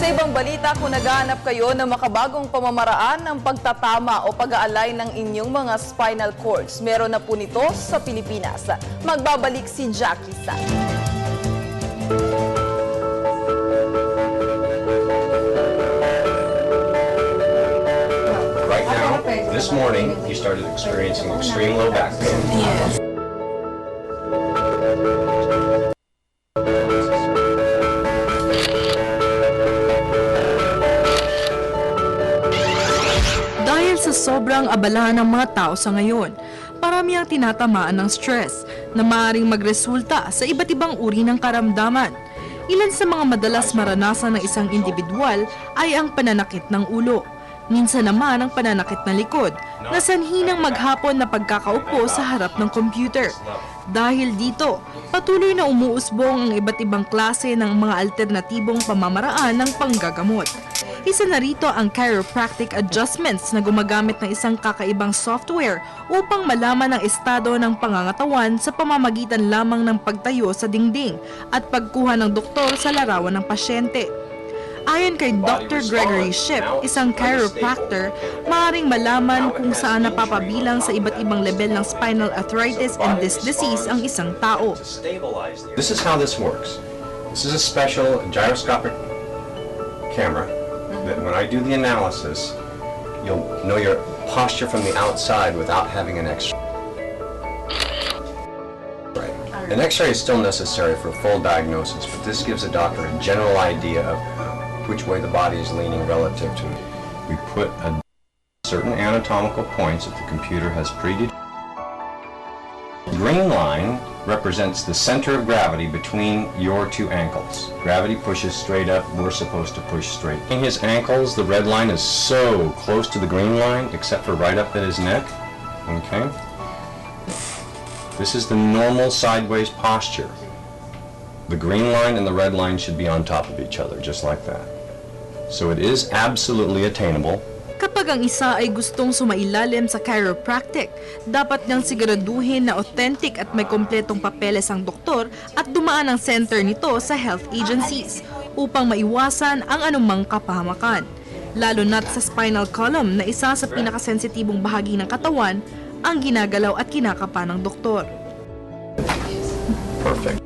Sa ibang balita, kung naghahanap kayo ng makabagong pamamaraan ng pagtatama o pag-aalay ng inyong mga spinal cords, meron na po nito sa Pilipinas. Magbabalik si Jackie Sa. Right now, this morning, you started experiencing extreme low back pain. Yes. Dahil sa sobrang abala ng mga tao sa ngayon, parami ang tinatamaan ng stress na maaaring magresulta sa iba't ibang uri ng karamdaman. Ilan sa mga madalas maranasan ng isang individual ay ang pananakit ng ulo. Minsan naman ang pananakit ng likod, na sanhi ng maghapon na pagkakaupo sa harap ng computer. Dahil dito, patuloy na umuusbong ang iba't ibang klase ng mga alternatibong pamamaraan ng panggagamot. Isa na rito ang chiropractic adjustments na gumagamit ng isang kakaibang software upang malaman ang estado ng pangangatawan sa pamamagitan lamang ng pagtayo sa dingding at pagkuha ng doktor sa larawan ng pasyente. Ayon kay Dr. Gregory Ship, isang chiropractor, maaaring malaman kung saan napapabilang sa iba't ibang level ng spinal arthritis and disc disease ang isang tao. This is how this works. This is a special gyroscopic camera that when I do the analysis, you'll know your posture from the outside without having an X-ray. An X-ray is still necessary for full diagnosis, but this gives a doctor a general idea of which way the body is leaning relative to it. We put certain anatomical points that the computer has predetermined. The green line represents the center of gravity between your two ankles. Gravity pushes straight up, we're supposed to push straight. In his ankles, the red line is so close to the green line, except for right up at his neck. Okay? This is the normal sideways posture. The green line and the red line should be on top of each other, just like that. So it is absolutely attainable. Kapag ang isa ay gustong sumailalim sa chiropractic, dapat niyang siguraduhin na authentic at may kompletong papeles ang doktor at dumaan ang center nito sa health agencies upang maiwasan ang anumang kapahamakan. Lalo na't sa spinal column na isa sa pinakasensitibong bahagi ng katawan ang ginagalaw at kinakapa ng doktor. Perfect.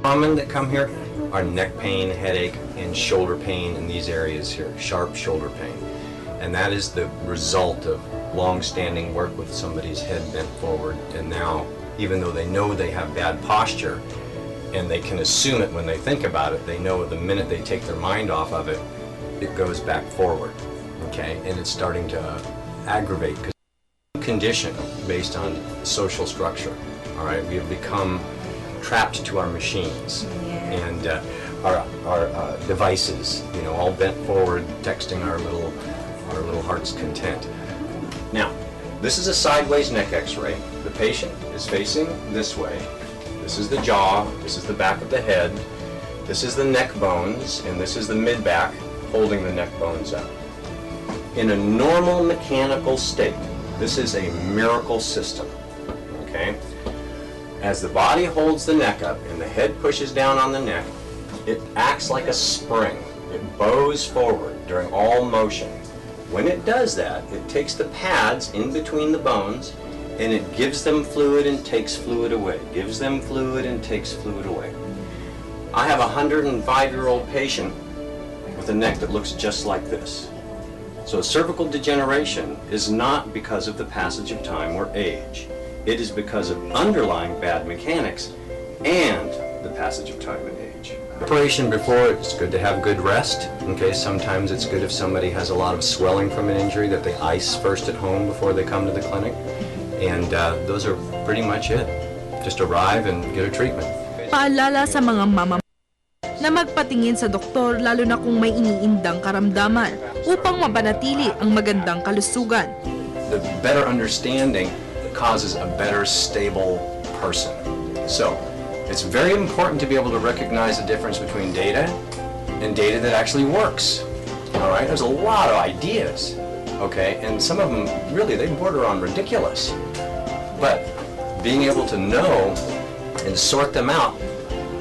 Common that come here are neck pain, headache, and shoulder pain in these areas here, sharp shoulder pain. And that is the result of long-standing work with somebody's head bent forward, and now, even though they know they have bad posture, and they can assume it when they think about it, they know the minute they take their mind off of it, it goes back forward, okay? And it's starting to aggravate, because condition based on social structure, all right? We have become trapped to our machines and our devices, you know, all bent forward, texting our little heart's content. Now, this is a sideways neck X-ray. The patient is facing this way. This is the jaw. This is the back of the head. This is the neck bones, and this is the mid-back holding the neck bones up. In a normal mechanical state, this is a miracle system. Okay. As the body holds the neck up and the head pushes down on the neck, it acts like a spring. It bows forward during all motion. When it does that, it takes the pads in between the bones and it gives them fluid and takes fluid away. Gives them fluid and takes fluid away. I have a 105-year-old patient with a neck that looks just like this. So cervical degeneration is not because of the passage of time or age. It is because of underlying bad mechanics and the passage of time and age. Preparation before, it's good to have good rest. Okay, sometimes it's good if somebody has a lot of swelling from an injury that they ice first at home before they come to the clinic. And those are pretty much it. Just arrive and get a treatment. Paalala sa mga mama na magpatingin sa doktor lalo na kung may iniindang karamdaman upang mapanatili ang magandang kalusugan. The better understanding causes a better, stable person. So, it's very important to be able to recognize the difference between data and data that actually works. All right, there's a lot of ideas, okay, and some of them really they border on ridiculous. But being able to know and sort them out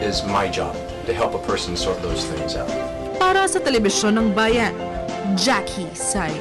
is my job, to help a person sort those things out. Para sa telebisyon ng bayan, Jackie Say.